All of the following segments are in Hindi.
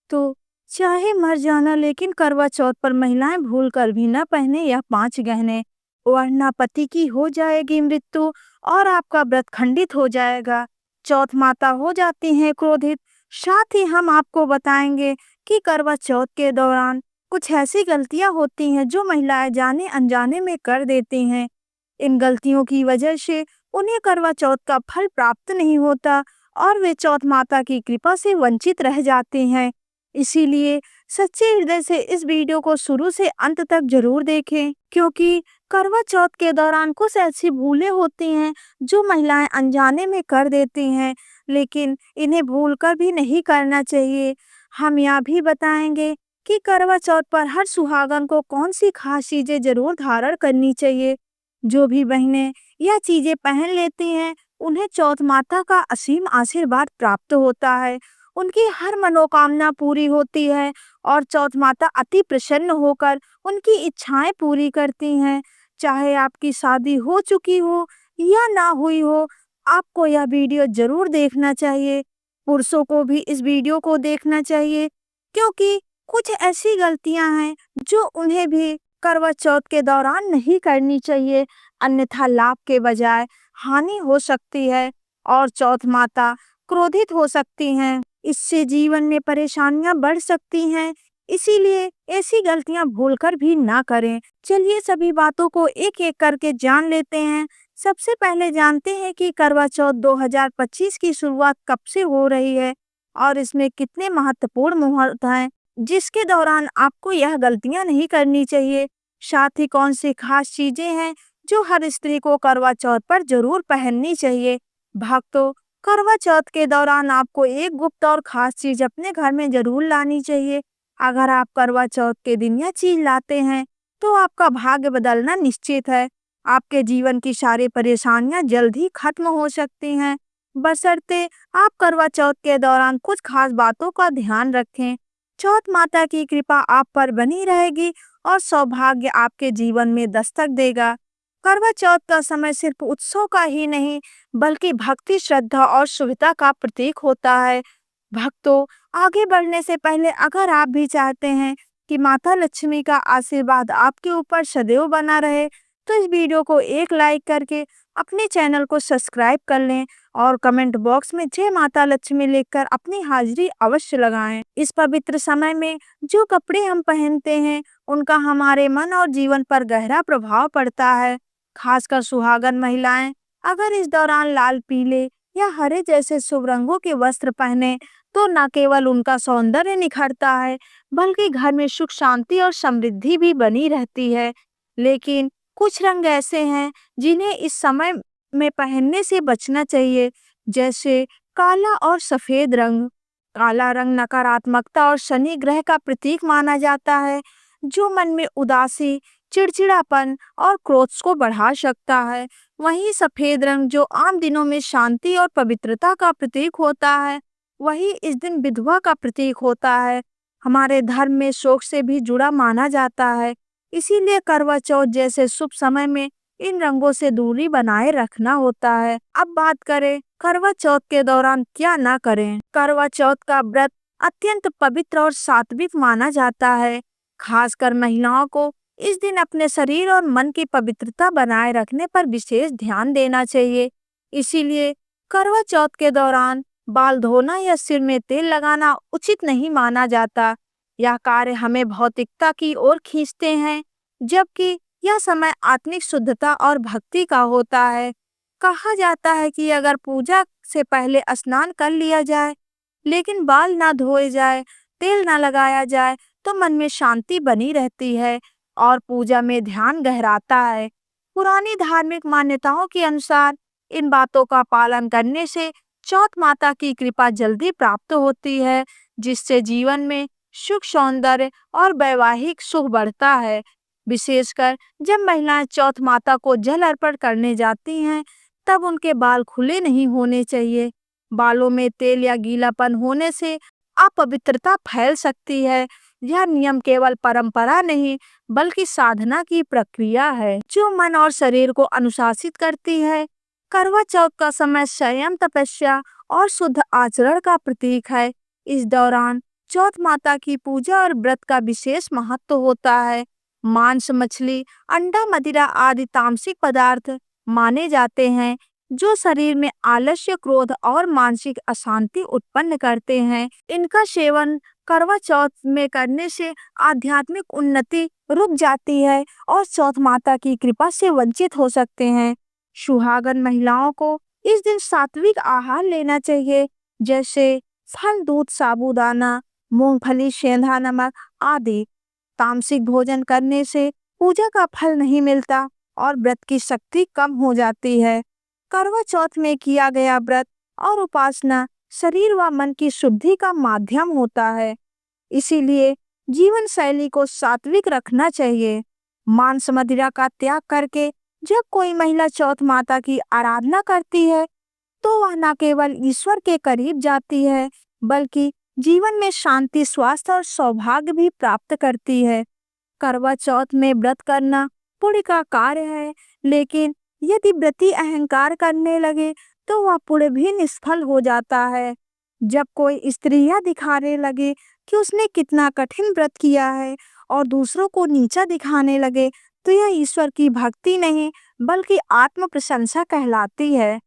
भक्तों, चाहे मर जाना लेकिन करवा चौथ पर महिलाएं भूल कर भी न पहने यह 5 गहने, वरना पति की हो जाएगी मृत्यु और आपका व्रत खंडित हो जाएगा। चौथ माता हो जाती हैं क्रोधित। साथ ही हम आपको बताएंगे कि करवा चौथ के दौरान कुछ ऐसी गलतियां होती हैं जो महिलाएं जाने अनजाने में कर देती हैं। इन गलतियों की वजह से उन्हें करवा चौथ का फल प्राप्त नहीं होता और वे चौथ माता की कृपा से वंचित रह जाती हैं। इसीलिए सच्चे हृदय से इस वीडियो को शुरू से अंत तक जरूर देखें, क्योंकि करवा चौथ के दौरान कुछ ऐसी भूलें होती हैं जो महिलाएं अनजाने में कर देती हैं, लेकिन इन्हें भूलकर भी नहीं करना चाहिए। हम यह भी बताएंगे कि करवा चौथ पर हर सुहागन को कौन सी खास चीजें जरूर धारण करनी चाहिए। जो भी बहनें यह चीजें पहन लेती हैं, उन्हें चौथ माता का असीम आशीर्वाद प्राप्त होता है। उनकी हर मनोकामना पूरी होती है और चौथ माता अति प्रसन्न होकर उनकी इच्छाएं पूरी करती हैं। चाहे आपकी शादी हो चुकी हो या ना हुई हो, आपको यह वीडियो जरूर देखना चाहिए। पुरुषों को भी इस वीडियो को देखना चाहिए, क्योंकि कुछ ऐसी गलतियां हैं जो उन्हें भी करवा चौथ के दौरान नहीं करनी चाहिए, अन्यथा लाभ के बजाय हानि हो सकती है और चौथ माता क्रोधित हो सकती हैं। इससे जीवन में परेशानियां बढ़ सकती हैं, इसीलिए ऐसी गलतियां भूलकर भी ना करें। चलिए सभी बातों को एक एक करके जान लेते हैं। सबसे पहले जानते हैं कि करवा चौथ 2025 की शुरुआत कब से हो रही है और इसमें कितने महत्वपूर्ण मुहूर्त हैं जिसके दौरान आपको यह गलतियां नहीं करनी चाहिए। साथ ही कौन सी खास चीजें हैं जो हर स्त्री को करवा चौथ पर जरूर पहननी चाहिए। भक्तों, करवा चौथ के दौरान आपको एक गुप्त और खास चीज अपने घर में जरूर लानी चाहिए। अगर आप करवा चौथ के दिन यह चीज लाते हैं तो आपका भाग्य बदलना निश्चित है। आपके जीवन की सारी परेशानियां जल्द ही खत्म हो सकती हैं, बशर्ते आप करवा चौथ के दौरान कुछ खास बातों का ध्यान रखें। चौथ माता की कृपा आप पर बनी रहेगी और सौभाग्य आपके जीवन में दस्तक देगा। करवा चौथ का समय सिर्फ उत्सव का ही नहीं, बल्कि भक्ति, श्रद्धा और शुभता का प्रतीक होता है। भक्तों, आगे बढ़ने से पहले अगर आप भी चाहते हैं कि माता लक्ष्मी का आशीर्वाद आपके ऊपर सदैव बना रहे, तो इस वीडियो को एक लाइक करके अपने चैनल को सब्सक्राइब कर लें और कमेंट बॉक्स में जय माता लक्ष्मी लिखकर अपनी हाजिरी अवश्य लगाएं। इस पवित्र समय में जो कपड़े हम पहनते हैं, उनका हमारे मन और जीवन पर गहरा प्रभाव पड़ता है। खासकर सुहागन महिलाएं अगर इस दौरान लाल, पीले या हरे जैसे शुभ रंगों के वस्त्र पहने तो न केवल उनका सौंदर्य निखरता है, बल्कि घर में सुख, शांति और समृद्धि भी बनी रहती है। लेकिन कुछ रंग ऐसे हैं जिन्हें इस समय में पहनने से बचना चाहिए, जैसे काला और सफेद रंग। काला रंग नकारात्मकता और शनि ग्रह का प्रतीक माना जाता है, जो मन में उदासी, चिड़चिड़ापन और क्रोध को बढ़ा सकता है। वहीं सफेद रंग, जो आम दिनों में शांति और पवित्रता का प्रतीक होता है, वही इस दिन विधवा का प्रतीक होता है। हमारे धर्म में शोक से भी जुड़ा माना जाता है, इसीलिए करवा चौथ जैसे शुभ समय में इन रंगों से दूरी बनाए रखना होता है। अब बात करें करवा चौथ के दौरान क्या ना करें। करवा चौथ का व्रत अत्यंत पवित्र और सात्विक माना जाता है। खासकर महिलाओं को इस दिन अपने शरीर और मन की पवित्रता बनाए रखने पर विशेष ध्यान देना चाहिए। इसीलिए करवा चौथ के दौरान बाल धोना या सिर में तेल लगाना उचित नहीं माना जाता। यह कार्य हमें भौतिकता की ओर खींचते हैं, जबकि यह समय आत्मिक शुद्धता और भक्ति का होता है। कहा जाता है कि अगर पूजा से पहले स्नान कर लिया जाए, लेकिन बाल ना धोए जाए, तेल ना लगाया जाए, तो मन में शांति बनी रहती है और पूजा में ध्यान गहराता है। पुरानी धार्मिक मान्यताओं के अनुसार इन बातों का पालन करने से चौथ माता की कृपा जल्दी प्राप्त होती है, जिससे जीवन में सुख, सौंदर्य और वैवाहिक सुख बढ़ता है। विशेषकर जब महिलाएं चौथ माता को जल अर्पण करने जाती हैं, तब उनके बाल खुले नहीं होने चाहिए। बालों में तेल या गीलापन होने से अपवित्रता फैल सकती है। यह नियम केवल परंपरा नहीं, बल्कि साधना की प्रक्रिया है जो मन और शरीर को अनुशासित करती है। करवा चौथ का समय संयम, तपस्या और शुद्ध आचरण का प्रतीक है। इस दौरान चौथ माता की पूजा और व्रत का विशेष महत्व होता है। मांस, मछली, अंडा, मदिरा आदि तामसिक पदार्थ माने जाते हैं जो शरीर में आलस्य, क्रोध और मानसिक अशांति उत्पन्न करते हैं। इनका सेवन करवा चौथ में करने से आध्यात्मिक उन्नति रुक जाती है और चौथ माता की कृपा से वंचित हो सकते हैं। सुहागन महिलाओं को इस दिन सात्विक आहार लेना चाहिए, जैसे फल, दूध, साबूदाना, मूंगफली, सेंधा नमक आदि। तामसिक भोजन करने से पूजा का फल नहीं मिलता और व्रत की शक्ति कम हो जाती है। करवा चौथ में किया गया व्रत और उपासना शरीर व मन की शुद्धि का माध्यम होता है। इसीलिए जीवन शैली को सात्विक रखना चाहिए। मांस, मदिरा का त्याग करके जब कोई महिला चौथ माता की आराधना करती है तो वह न केवल ईश्वर के करीब जाती है बल्कि जीवन में शांति, स्वास्थ्य और सौभाग्य भी प्राप्त करती है। करवा चौथ में व्रत करना पुण्य का कार्य है, लेकिन यदि व्रती अहंकार करने लगे तो वह पुण्य भी निष्फल हो जाता है। जब कोई स्त्री यह दिखाने लगे कि उसने कितना कठिन व्रत किया है और दूसरों को नीचा दिखाने लगे तो यह ईश्वर की भक्ति नहीं बल्कि आत्म प्रशंसा कहलाती है।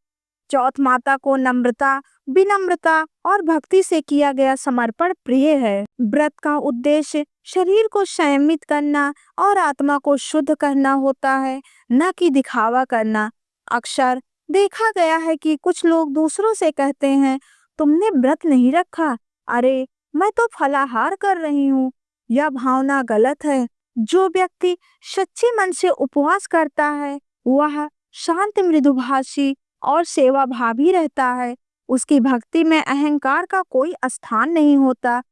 चौथ माता को नम्रता, विनम्रता और भक्ति से किया गया समर्पण प्रिय है। व्रत का उद्देश्य शरीर को संयमित करना और आत्मा को शुद्ध करना होता है, न कि दिखावा करना। अक्सर देखा गया है कि कुछ लोग दूसरों से कहते हैं, तुमने व्रत नहीं रखा, अरे मैं तो फलाहार कर रही हूँ। यह भावना गलत है। जो व्यक्ति सच्चे मन से उपवास करता है वह शांत, मृदुभाषी और सेवाभावी रहता है। उसकी भक्ति में अहंकार का कोई स्थान नहीं होता।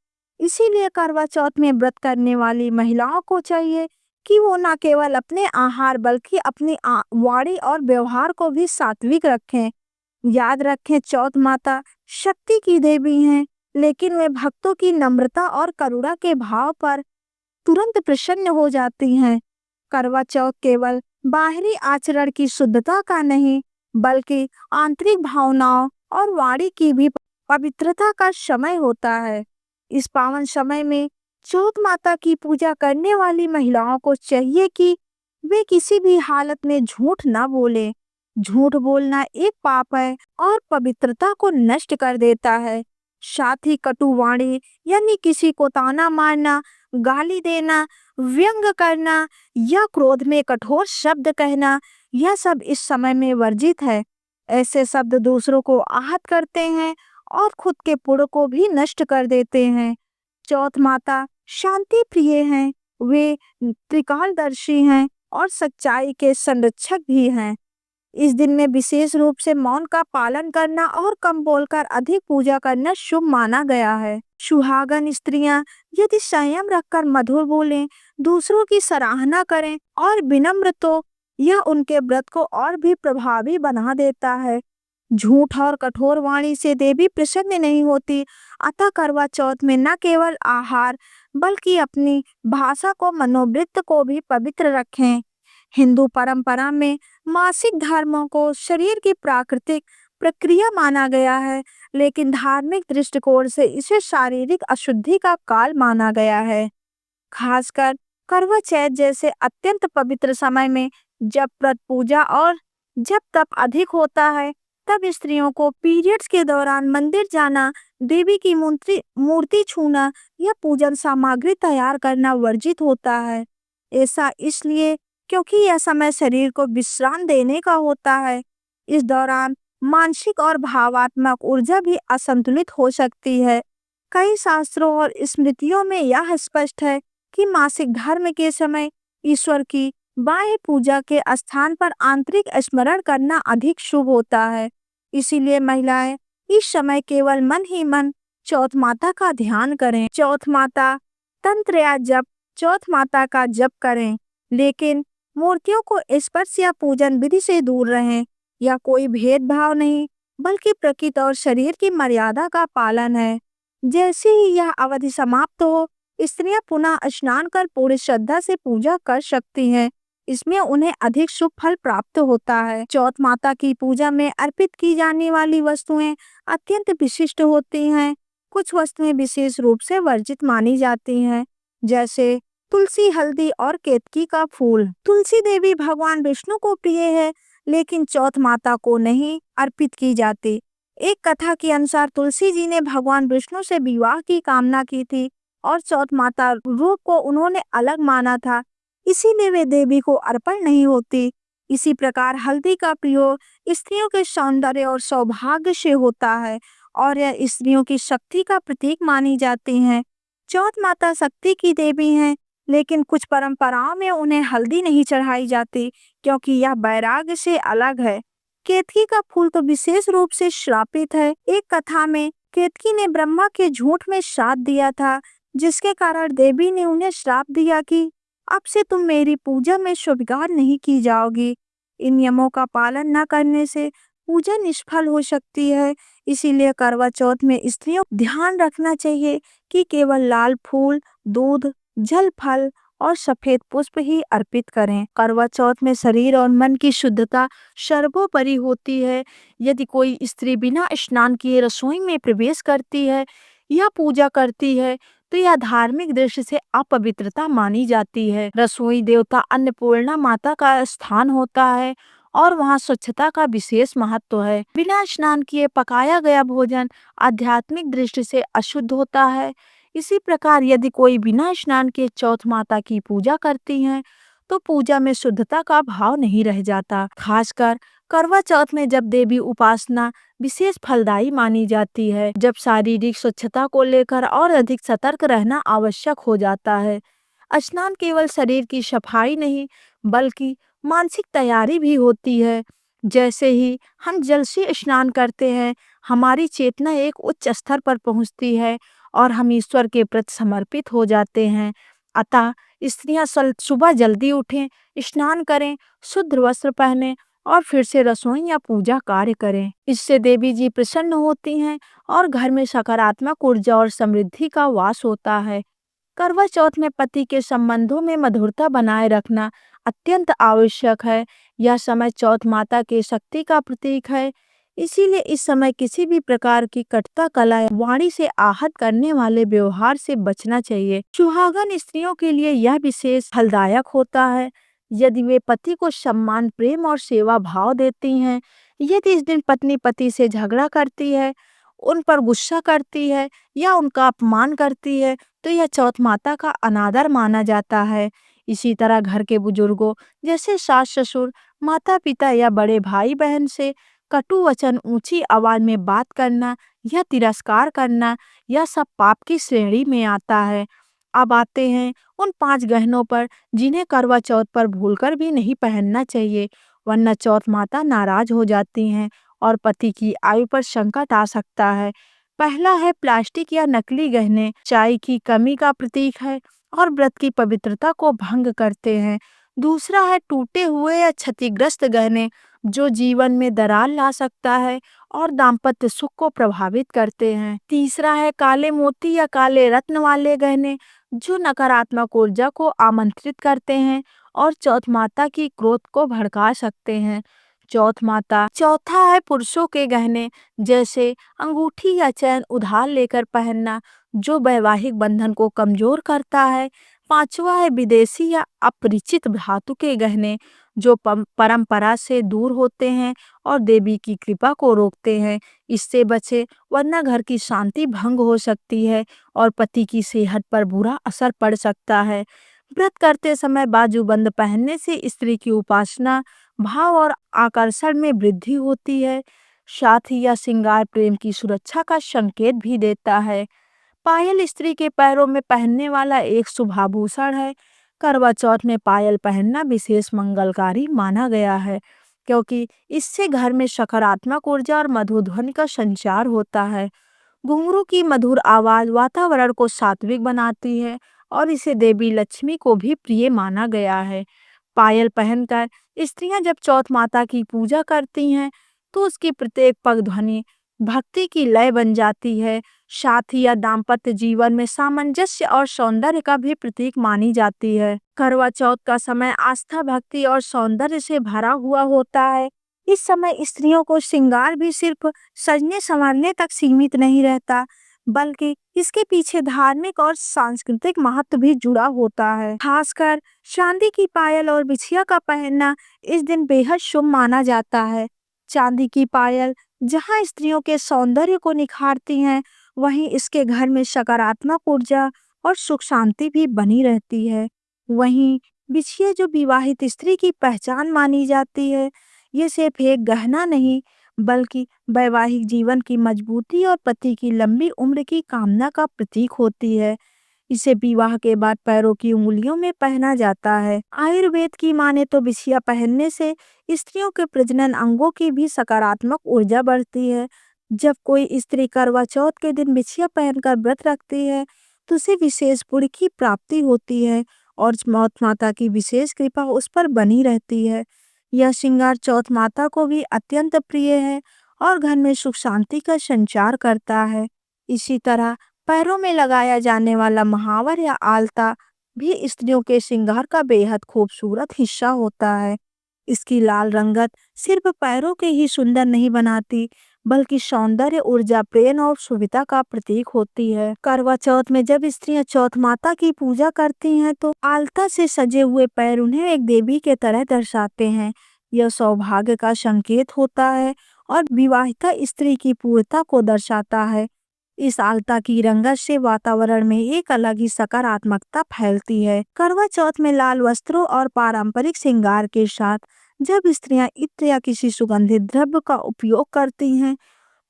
इसीलिए करवा चौथ में व्रत करने वाली महिलाओं को चाहिए कि वो न केवल अपने आहार बल्कि अपनी वाणी और व्यवहार को भी सात्विक रखें। याद रखें, चौथ माता शक्ति की देवी हैं, लेकिन वे भक्तों की नम्रता और करुणा के भाव पर तुरंत प्रसन्न हो जाती हैं। करवा चौथ केवल बाहरी आचरण की शुद्धता का नहीं बल्कि आंतरिक भावनाओं और वाणी की भी पवित्रता का समय होता है। इस पावन समय में चौथ माता की पूजा करने वाली महिलाओं को चाहिए कि वे किसी भी हालत में झूठ न बोले। झूठ बोलना एक पाप है और पवित्रता को नष्ट कर देता है। साथ ही कटु वाणी यानी किसी को ताना मारना, गाली देना, व्यंग करना या क्रोध में कठोर शब्द कहना, यह सब इस समय में वर्जित है। ऐसे शब्द दूसरों को आहत करते हैं और खुद के पुण्य को भी नष्ट कर देते हैं। चौथ माता शांति प्रिय हैं, वे त्रिकालदर्शी हैं और सच्चाई के संरक्षक भी हैं। इस दिन में विशेष रूप से मौन का पालन करना और कम बोलकर अधिक पूजा करना शुभ माना गया है। सुहागन स्त्रियां यदि संयम रखकर मधुर बोलें, दूसरों की सराहना करें और विनम्र, तो यह उनके व्रत को और भी प्रभावी बना देता है। झूठ और कठोर वाणी से देवी प्रसन्न नहीं होती। अतः करवा चौथ में न केवल आहार बल्कि अपनी भाषा को, मनोवृत्त को भी पवित्र रखें। हिंदू परंपरा में मासिक धर्मों को शरीर की प्राकृतिक प्रक्रिया माना गया है, लेकिन धार्मिक दृष्टिकोण से इसे शारीरिक अशुद्धि का काल माना गया है। खासकर करवा चौथ जैसे अत्यंत पवित्र समय में जब व्रत, पूजा और जब तप अधिक होता है, तब स्त्रियों को पीरियड्स के दौरान मंदिर जाना, देवी की मूर्ति छूना या पूजन सामग्री तैयार करना वर्जित होता है। ऐसा इसलिए क्योंकि यह समय शरीर को विश्राम देने का होता है। इस दौरान मानसिक और भावात्मक ऊर्जा भी असंतुलित हो सकती है। कई शास्त्रों और स्मृतियों में यह स्पष्ट है कि मासिक धर्म के समय ईश्वर की बाह्य पूजा के स्थान पर आंतरिक स्मरण करना अधिक शुभ होता है। इसीलिए महिलाएं इस समय केवल मन ही मन चौथ माता का ध्यान करें। चौथ माता तंत्र या जप चौथ माता का जप करें, लेकिन मूर्तियों को स्पर्श या पूजन विधि से दूर रहें। यह कोई भेदभाव नहीं बल्कि प्रकृति और शरीर की मर्यादा का पालन है। जैसे ही यह अवधि समाप्त हो, स्त्रियां पुनः स्नान कर पूरी श्रद्धा से पूजा कर सकती हैं। इसमें उन्हें अधिक शुभ फल प्राप्त होता है। चौथ माता की पूजा में अर्पित की जाने वाली वस्तुएं अत्यंत विशिष्ट होती हैं। कुछ वस्तुएं विशेष रूप से वर्जित मानी जाती हैं, जैसे तुलसी, हल्दी और केतकी का फूल। तुलसी देवी भगवान विष्णु को प्रिय है, लेकिन चौथ माता को नहीं अर्पित की जाती। एक कथा के अनुसार तुलसी जी ने भगवान विष्णु से विवाह की कामना की थी और चौथ माता रूप को उन्होंने अलग माना था, इसीलिए वे देवी को अर्पण नहीं होती। इसी प्रकार हल्दी का प्रयोग स्त्रियों के सौंदर्य और सौभाग्य से होता है और यह स्त्रियों की शक्ति का प्रतीक मानी जाती हैं। चौथ माता शक्ति की देवी हैं, लेकिन कुछ परंपराओं में उन्हें हल्दी नहीं चढ़ाई जाती, क्योंकि यह वैराग्य से अलग है। केतकी का फूल तो विशेष रूप से श्रापित है। एक कथा में केतकी ने ब्रह्मा के झूठ में श्राप दिया था, जिसके कारण देवी ने उन्हें श्राप दिया कि अब से तुम मेरी पूजा में स्वीकार नहीं की जाओगी। इन नियमों का पालन न करने से पूजा निष्फल हो सकती है। इसीलिए करवा चौथ में स्त्रियों को ध्यान रखना चाहिए कि केवल लाल फूल, दूध, जल, फल और सफेद पुष्प ही अर्पित करें। करवा चौथ में शरीर और मन की शुद्धता सर्वोपरि होती है। यदि कोई स्त्री बिना स्नान किए रसोई में प्रवेश करती है या पूजा करती है तो यह धार्मिक दृष्टि से अपवित्रता मानी जाती है। रसोई देवता अन्नपूर्णा माता का स्थान होता है और वहाँ स्वच्छता का विशेष महत्व है। बिना स्नान किए पकाया गया भोजन आध्यात्मिक दृष्टि से अशुद्ध होता है। इसी प्रकार यदि कोई बिना स्नान के चौथ माता की पूजा करती है तो पूजा में शुद्धता का भाव नहीं रह जाता। खासकर करवा चौथ में जब देवी उपासना विशेष फलदायी मानी जाती है, जब शारीरिक स्वच्छता को लेकर और अधिक सतर्क रहना आवश्यक हो जाता है। स्नान केवल शरीर की सफाई नहीं बल्कि मानसिक तैयारी भी होती है। जैसे ही हम जल से स्नान करते हैं, हमारी चेतना एक उच्च स्तर पर पहुंचती है और हम ईश्वर के प्रति समर्पित हो जाते हैं। अतः स्त्रियां सुबह जल्दी उठें, स्नान करें, शुद्ध वस्त्र पहनें और फिर से रसोई या पूजा कार्य करें। इससे देवी जी प्रसन्न होती हैं और घर में सकारात्मक ऊर्जा और समृद्धि का वास होता है। करवा चौथ में पति के संबंधों में मधुरता बनाए रखना अत्यंत आवश्यक है। यह समय चौथ माता के शक्ति का प्रतीक है, इसीलिए इस समय किसी भी प्रकार की कटुता कला या वाणी से आहत करने वाले व्यवहार से बचना चाहिए। सुहागन स्त्रियों के लिए यह विशेष फलदायक होता है यदि वे पति को सम्मान, प्रेम और सेवा भाव देती हैं। यदि इस दिन पत्नी पति से झगड़ा करती है, उन पर गुस्सा करती है या उनका अपमान करती है तो यह चौथ माता का अनादर माना जाता है। इसी तरह घर के बुजुर्गों जैसे सास ससुर, माता पिता या बड़े भाई बहन से कटु वचन, ऊंची आवाज में बात करना या तिरस्कार करना, यह सब पाप की श्रेणी में आता है। अब आते हैं उन 5 गहनों पर जिन्हें करवा चौथ पर भूलकर भी नहीं पहनना चाहिए, वरना चौथ माता नाराज हो जाती हैं और पति की आयु पर संकट आ सकता है। पहला है प्लास्टिक या नकली गहने। चाय की कमी का प्रतीक है और व्रत की पवित्रता को भंग करते हैं। दूसरा है टूटे हुए या क्षतिग्रस्त गहने, जो जीवन में दरार ला सकता है और दाम्पत्य सुख को प्रभावित करते हैं। तीसरा है काले मोती या काले रत्न वाले गहने, जो नकारात्मक ऊर्जा को आमंत्रित करते हैं और चौथ माता की क्रोध को भड़का सकते हैं। चौथा है पुरुषों के गहने, जैसे अंगूठी या चैन उधार लेकर पहनना, जो वैवाहिक बंधन को कमजोर करता है। पांचवा है विदेशी या अपरिचित धातु के गहने, जो परंपरा से दूर होते हैं और देवी की कृपा को रोकते हैं। इससे बचे, वरना घर की शांति भंग हो सकती है और पति की सेहत पर बुरा असर पड़ सकता है। व्रत करते समय बाजूबंद पहनने से स्त्री की उपासना भाव और आकर्षण में वृद्धि होती है। साथ ही यह श्रृंगार प्रेम की सुरक्षा का संकेत भी देता है। पायल स्त्री के पैरों में पहनने वाला एक शुभ आभूषण है। करवा चौथ में पायल पहनना विशेष मंगलकारी माना गया है, क्योंकि इससे घर में सकारात्मक ऊर्जा और मधुर ध्वनि का संचार होता है। घुंघरू की मधुर आवाज वातावरण को सात्विक बनाती है और इसे देवी लक्ष्मी को भी प्रिय माना गया है। पायल पहनकर स्त्रियां जब चौथ माता की पूजा करती हैं तो उसकी प्रत्येक पग ध्वनि भक्ति की लय बन जाती है। साथ ही यह दाम्पत्य जीवन में सामंजस्य और सौंदर्य का भी प्रतीक मानी जाती है। करवा चौथ का समय आस्था, भक्ति और सौंदर्य से भरा हुआ होता है। इस समय स्त्रियों को श्रृंगार भी सिर्फ सजने संवरने तक सीमित नहीं रहता, बल्कि इसके पीछे धार्मिक और सांस्कृतिक महत्व भी जुड़ा होता है। खासकर चांदी की पायल और बिछिया का पहनना इस दिन बेहद शुभ माना जाता है। चांदी की पायल जहां स्त्रियों के सौंदर्य को निखारती हैं, वहीं इसके घर में सकारात्मक ऊर्जा और सुख शांति भी बनी रहती है। वहीं बिछिया जो विवाहित स्त्री की पहचान मानी जाती है, ये सिर्फ एक गहना नहीं बल्कि वैवाहिक जीवन की मजबूती और पति की लंबी उम्र की कामना का प्रतीक होती है। इसे विवाह के बाद पैरों की उंगलियों में पहना जाता है। आयुर्वेद की माने तो बिछिया पहनने से स्त्रियों के प्रजनन अंगों की भी सकारात्मक ऊर्जा बढ़ती है। जब कोई स्त्री करवा चौथ के दिन बिछिया पहनकर व्रत रखती है, तो उसे विशेष पुण्य की प्राप्ति होती है और मौत माता की विशेष कृपा उस पर बनी रहती है। यह श्रृंगार चौथ माता को भी अत्यंत प्रिय है और घर में सुख शांति का संचार करता है। इसी तरह पैरों में लगाया जाने वाला महावर या आलता भी स्त्रियों के श्रृंगार का बेहद खूबसूरत हिस्सा होता है। इसकी लाल रंगत सिर्फ पैरों के ही सुंदर नहीं बनाती, बल्कि सौंदर्य, ऊर्जा, प्रेम और शुभता का प्रतीक होती है। करवा चौथ में जब स्त्रियां चौथ माता की पूजा करती हैं, तो आलता से सजे हुए पैर उन्हें एक देवी के तरह दर्शाते हैं। यह सौभाग्य का संकेत होता है और विवाहिता स्त्री की पूर्णता को दर्शाता है। इस आलता की रंगत से वातावरण में एक अलग ही सकारात्मकता फैलती है। करवा चौथ में लाल वस्त्रों और पारंपरिक श्रृंगार के साथ जब स्त्रियां इत्र या किसी सुगंधित द्रव्य का उपयोग करती हैं,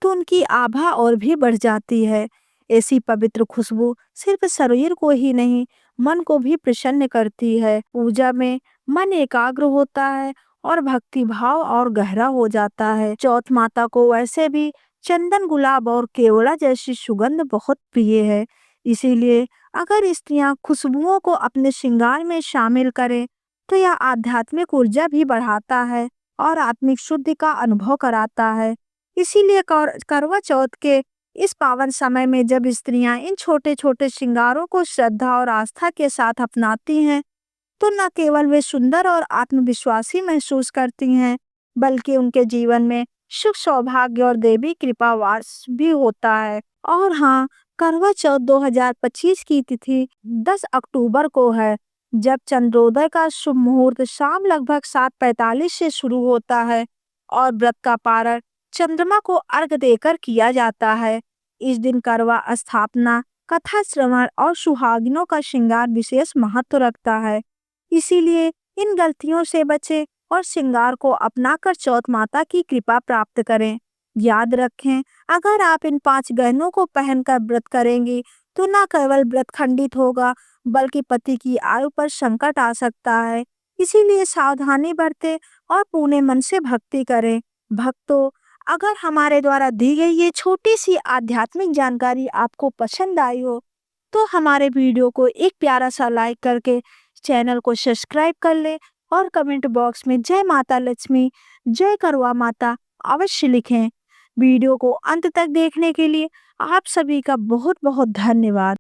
तो उनकी आभा और भी बढ़ जाती है। ऐसी पवित्र खुशबू सिर्फ शरीर को ही नहीं, मन को भी प्रसन्न करती है। पूजा में मन एकाग्र होता है और भक्ति भाव और गहरा हो जाता है। चौथ माता को वैसे भी चंदन, गुलाब और केवड़ा जैसी सुगंध बहुत प्रिय है। इसीलिए अगर स्त्रियां खुशबुओं को अपने श्रृंगार में शामिल करें, तो यह आध्यात्मिक ऊर्जा भी बढ़ाता है और आत्मिक शुद्धि का अनुभव कराता है। इसीलिए करवा चौथ के इस पावन समय में जब स्त्रियां इन छोटे छोटे श्रृंगारों को श्रद्धा और आस्था के साथ अपनाती हैं, तो न केवल वे सुंदर और आत्मविश्वासी महसूस करती हैं, बल्कि उनके जीवन में सुख, सौभाग्य और देवी कृपा वास भी होता है। और हाँ, करवा चौथ 2025 की तिथि 10 अक्टूबर को है, जब चंद्रोदय का शुभ मुहूर्त शाम लगभग 7:45 से शुरू होता है और व्रत का पारण चंद्रमा को अर्घ देकर किया जाता है। इस दिन करवा स्थापना, कथा श्रवण और सुहागिनों का श्रृंगार विशेष महत्व रखता है। इसीलिए इन गलतियों से बचें और श्रृंगार को अपनाकर चौथ माता की कृपा प्राप्त करें। याद रखें, अगर आप इन 5 गहनों को पहनकर व्रत करेंगी, तो न केवल व्रत खंडित होगा, बल्कि पति की आयु पर संकट आ सकता है। इसीलिए सावधानी बरतें और पूर्ण मन से भक्ति करें। भक्तों, अगर हमारे द्वारा दी गई ये छोटी सी आध्यात्मिक जानकारी आपको पसंद आई हो, तो हमारे वीडियो को एक प्यारा सा लाइक करके चैनल को सब्सक्राइब कर ले और कमेंट बॉक्स में जय माता लक्ष्मी, जय करवा माता अवश्य लिखें। वीडियो को अंत तक देखने के लिए आप सभी का बहुत बहुत धन्यवाद।